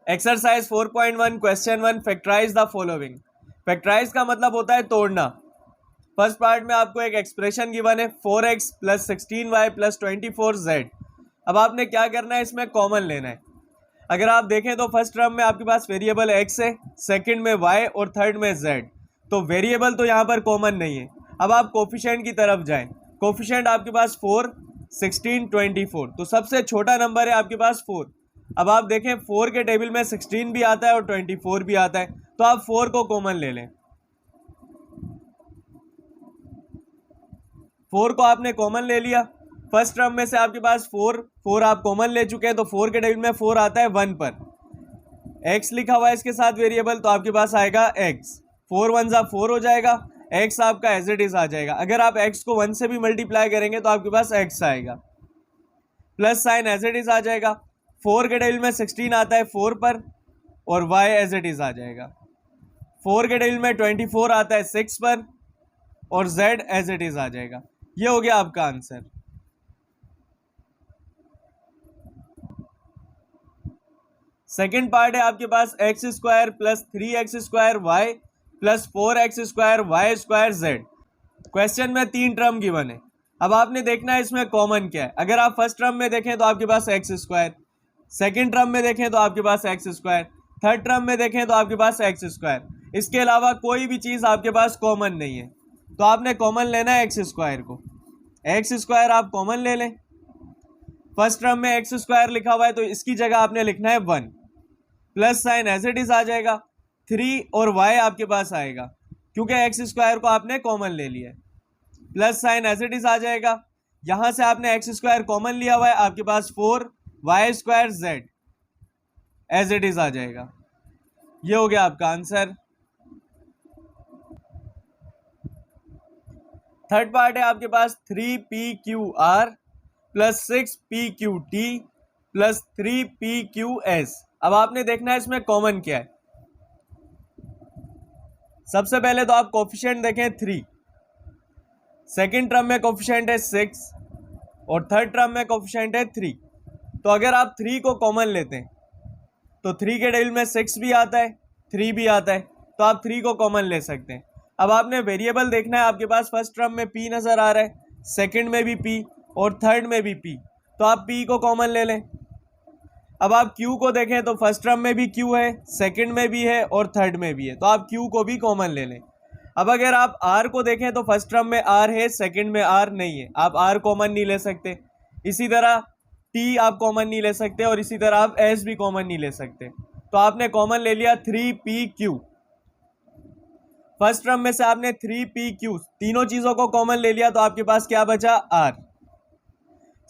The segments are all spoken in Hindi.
Exercise 4.1 question 1 factorise the following. Factorise का मतलब होता है तोड़ना। फर्स्ट पार्ट में आपको एक एक्सप्रेशन गिवन है 4x plus 16y plus 24z। अब आपने क्या करना है, इसमें कॉमन लेना है। अगर आप देखें तो फर्स्ट टर्म में आपके पास वेरिएबल x है, सेकंड में y और थर्ड में z। तो वेरिएबल तो यहाँ पर कॉमन नहीं है। अब आप कोफिशिएंट की तरफ जाएं। कोफिशिएंट आपके पास 4, 16, 24। तो सबसे छोटा नंबर है आपके पास 4। अब आप देखें 4 के टेबल में 16 भी आता है और 24 भी आता है, तो आप 4 को कॉमन ले लें। 4 को आपने कॉमन ले लिया। फर्स्ट टर्म में से आपके पास 4 आप कॉमन ले चुके हैं, तो 4 के टेबल में 4 आता है 1 पर। x लिखा हुआ है इसके साथ वेरिएबल, तो आपके पास आएगा x। 4 1 जा 4 हो जाएगा, x आपका एज इट इज आ जाएगा। अगर आप x को 1 से भी मल्टीप्लाई करेंगे तो आपके पास x आएगा, plus sign as it is आ जाएगा। 4 के टेबल में 16 आता है 4 पर और y एज इट इज आ जाएगा। 4 के टेबल में 24 आता है 6 पर और z एज इट इज आ जाएगा। ये हो गया आपका आंसर। सेकेंड पार्ट है आपके पास x square plus 3x square y plus 4x square y square z. Question में 3 टर्म गिवन है। अब आपने देखना है इसमें कॉमन क्या है। अगर आप फर्स्ट टर्म में देखें तो आपके पास एक्स स्क्वायर, सेकेंड टर्म में देखें तो आपके पास एक्स स्क्वायर, थर्ड टर्म में देखें तो आपके पास एक्स स्क्वायर। इसके अलावा कोई भी चीज़ आपके पास कॉमन नहीं है, तो आपने कॉमन लेना है एक्स स्क्वायर को। एक्स स्क्वायर आप कॉमन ले लें। फर्स्ट टर्म में एक्स स्क्वायर लिखा हुआ है तो इसकी जगह आपने लिखना है 1, plus sign as it is आ जाएगा। 3 और y आपके पास आएगा क्योंकि एक्स स्क्वायर को आपने कॉमन ले लिया है, plus sign as it is आ जाएगा। यहां से आपने एक्स स्क्वायर कॉमन लिया हुआ है, आपके पास 4y square z as it is आ जाएगा। ये हो गया आपका आंसर। थर्ड पार्ट है आपके पास 3pqr plus 6pqt plus 3pqs। अब आपने देखना है इसमें कॉमन क्या है। सबसे पहले तो आप कोफिशिएंट देखें 3, सेकंड टर्म में कोफिशिएंट है 6 और थर्ड टर्म में कोफिशिएंट है 3। तो अगर आप 3 को कॉमन लेते हैं तो 3 के टेबल में 6 भी आता है 3 भी आता है, तो आप 3 को कॉमन ले सकते हैं। अब आपने वेरिएबल देखना है। आपके पास फर्स्ट टर्म में p नज़र आ रहा है, सेकंड में भी p और थर्ड में भी p, तो आप p को कॉमन ले लें। अब आप q को देखें तो फर्स्ट टर्म में भी q है, सेकंड में भी है और थर्ड में भी है, तो आप q को भी कॉमन ले लें। अब अगर आप r को देखें तो फर्स्ट टर्म में r है, सेकंड में r नहीं है, आप r कॉमन नहीं ले सकते। इसी तरह t आप कॉमन नहीं ले सकते और इसी तरह आप s भी कॉमन नहीं ले सकते। तो आपने कॉमन ले लिया 3pq। फर्स्ट टर्म में से आपने 3pq तीनों चीज़ों को कॉमन ले लिया, तो आपके पास क्या बचा r।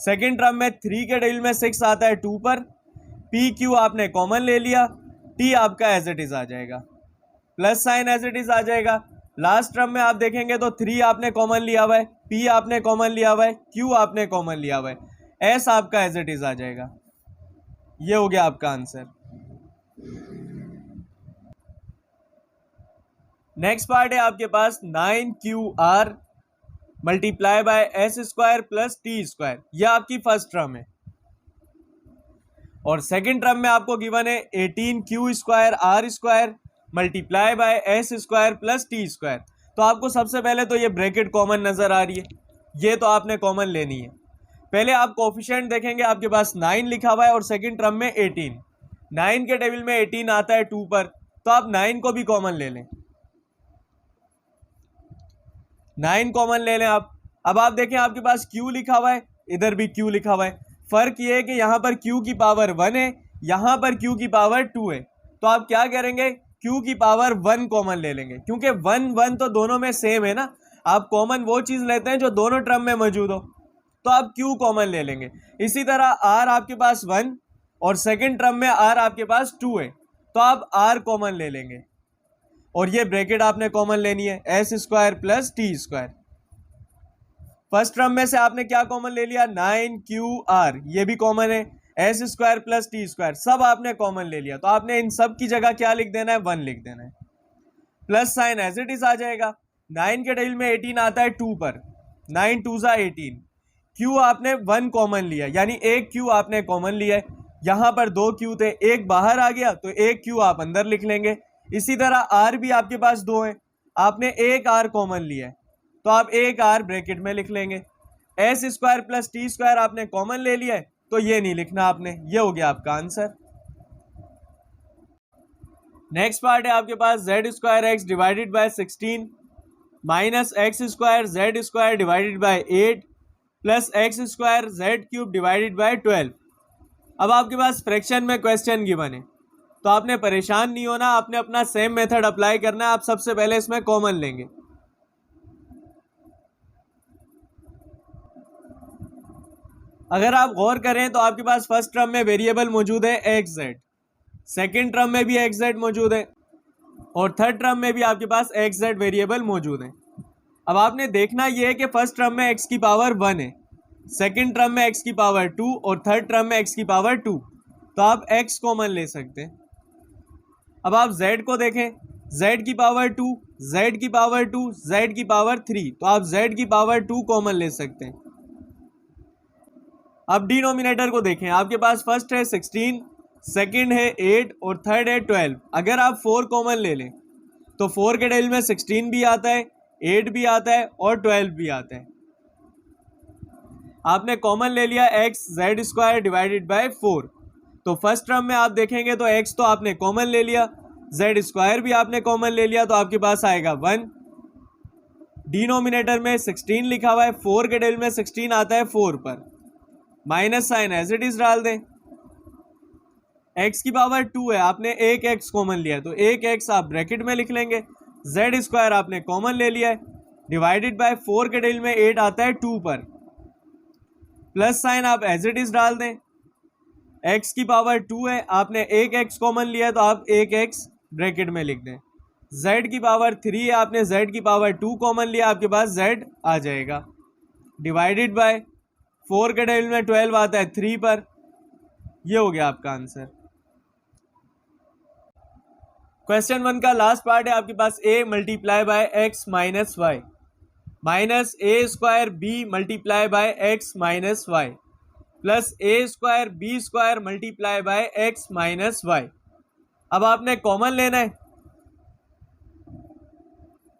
सेकेंड टर्म में 3 के टेबल में 6 आता है 2 पर, pq आपने कॉमन ले लिया, t आपका एज इट इज आ जाएगा, plus sign as it is आ जाएगा। लास्ट टर्म में आप देखेंगे तो 3 आपने कॉमन लिया हुआ है, p आपने कॉमन लिया हुआ है, q आपने कॉमन लिया हुआ है, s आपका एज इट इज आ जाएगा। ये हो गया आपका आंसर। नेक्स्ट पार्ट है आपके पास 9qr multiply by S square plus T square. यह आपकी फर्स्ट टर्म है और सेकेंड टर्म में आपको गिवन है 18q square R square multiply by S square plus T square. तो आपको सबसे पहले तो ये ब्रैकेट कॉमन नजर आ रही है, ये तो आपने कॉमन लेनी है। पहले आप कोफिशिएंट देखेंगे, आपके पास 9 लिखा हुआ है और सेकेंड टर्म में 18। 9 के टेबल में 18 आता है 2 पर, तो आप 9 को भी कॉमन ले लें। 9 कॉमन ले लें आप। अब आप देखें आपके पास q लिखा हुआ है, इधर भी q लिखा हुआ है। फर्क ये है कि यहाँ पर q की पावर 1 है, यहाँ पर q की पावर 2 है। तो आप क्या करेंगे, q की पावर 1 कॉमन ले लेंगे, क्योंकि 1 1 तो दोनों में सेम है ना। आप कॉमन वो चीज़ लेते हैं जो दोनों टर्म में मौजूद हो, तो आप q कॉमन ले लेंगे। इसी तरह r आपके पास 1 और सेकेंड टर्म में r आपके पास 2 है, तो आप r कॉमन ले लेंगे और ये ब्रैकेट आपने कॉमन लेनी है S square plus T square. First term में से आपने क्या कॉमन ले लिया, 9qr, ये भी कॉमन है, S square plus T square सब आपने कॉमन ले लिया। तो आपने इन सब की जगह क्या लिख देना है, 1 लिख देना है, plus sign as it is आ जाएगा। 9 के टेबल में 18 आता है 2 पर, 9 2 18। q आपने 1 कॉमन लिया, यानी एक q आपने कॉमन लिया है, यहाँ पर 2 क्यू थे, एक बाहर आ गया तो एक क्यू आप अंदर लिख लेंगे। इसी तरह आर भी आपके पास 2 है, आपने एक आर कॉमन लिया है तो आप एक आर ब्रैकेट में लिख लेंगे। S square plus T square आपने कॉमन ले लिया है तो ये नहीं लिखना आपने। ये हो गया आपका आंसर। नेक्स्ट पार्ट है आपके पास z square x divided by 16 minus x square z square divided by 8 plus x square z cube divided by 12। अब आपके पास फ्रैक्शन में क्वेश्चन गिवन है तो आपने परेशान नहीं होना, आपने अपना सेम मेथड अप्लाई करना है। आप सबसे पहले इसमें कॉमन लेंगे। अगर आप गौर करें तो आपके पास फर्स्ट टर्म में वेरिएबल मौजूद है एक्स जेड, सेकेंड टर्म में भी एक्स जेड मौजूद है और थर्ड टर्म में भी आपके पास एक्स जेड वेरिएबल मौजूद है। अब आपने देखना यह है कि फर्स्ट टर्म में एक्स की पावर 1 है, सेकेंड टर्म में एक्स की पावर 2 और थर्ड टर्म में एक्स की पावर 2, तो आप एक्स कॉमन ले सकते हैं। अब आप z को देखें, z की पावर 2, z की पावर 2, z की पावर 3, तो आप z की पावर 2 कॉमन ले सकते हैं। अब डिनोमिनेटर को देखें, आपके पास फर्स्ट है 16, सेकंड है 8 और थर्ड है 12। अगर आप 4 कॉमन ले लें तो 4 के डेल में 16 भी आता है, 8 भी आता है और 12 भी आता है। आपने कॉमन ले लिया x Z square divided bye 4, तो फर्स्ट टर्म में आप देखेंगे तो एक्स तो आपने कॉमन ले लिया, जेड स्क्वायर भी आपने कॉमन ले लिया, तो आपके पास आएगा 1। डिनोमिनेटर में 16 लिखा हुआ है, 4 के डेल में 16 आता है 4 पर, minus sign as it is डाल दें। एक्स की पावर 2 है, आपने एक एक्स कॉमन लिया तो एक एक्स आप ब्रैकेट में लिख लेंगे। जेड स्क्वायर आपने कॉमन ले लिया है, डिवाइडेड बाय 4 के डेल में 8 आता है 2 पर, प्लस साइन आप एज इट इज डाल दें। एक्स की पावर 2 है, आपने एक एक्स कॉमन लिया है तो आप एक एक्स ब्रैकेट में लिख दें। जेड की पावर 3 है, आपने जेड की पावर 2 कॉमन लिया, आपके पास जेड आ जाएगा, डिवाइडेड बाय 4 के डेल में 12 आता है 3 पर। ये हो गया आपका आंसर। क्वेश्चन 1 का लास्ट पार्ट है आपके पास a multiply by X minus Y minus A square B multiply by X minus Y plus A square B square multiply by X minus Y. अब आपने कॉमन लेना है।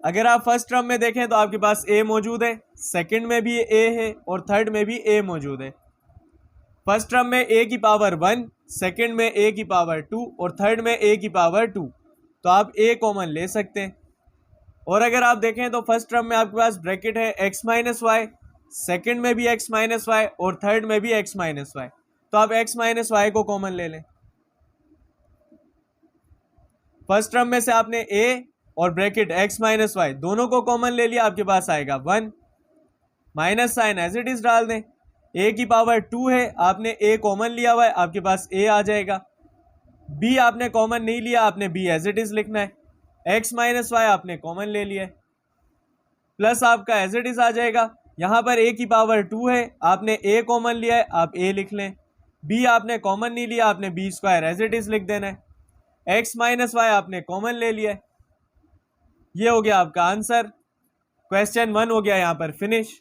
अगर आप फर्स्ट टर्म में देखें तो आपके पास a मौजूद है, सेकंड में भी a है और थर्ड में भी a मौजूद है। फर्स्ट टर्म में a की पावर 1, सेकंड में a की पावर 2 और थर्ड में a की पावर 2, तो आप a कॉमन ले सकते हैं। और अगर आप देखें तो फर्स्ट टर्म में आपके पास ब्रैकेट है x माइनस वाई, सेकेंड में भी x माइनस वाई और थर्ड में भी x माइनस वाई, तो आप x माइनस वाई को कॉमन ले लें। फर्स्ट टर्म में से आपने a और ब्रैकेट x माइनस वाई दोनों को कॉमन ले लिया, आपके पास आएगा 1, minus sign as it is डाल दें। a की पावर 2 है, आपने a कॉमन लिया हुआ है, आपके पास a आ जाएगा। b आपने कॉमन नहीं लिया, आपने b एज इट इज लिखना है। x माइनस वाई आपने कॉमन ले लिया है, प्लस आपका एज इट इज आ जाएगा। यहाँ पर a की पावर 2 है, आपने a कॉमन लिया है, आप a लिख लें। b आपने कॉमन नहीं लिया, आपने b square as it is लिख देना है। x माइनस वाई आपने कॉमन ले लिया है। ये हो गया आपका आंसर। क्वेश्चन 1 हो गया यहाँ पर फिनिश।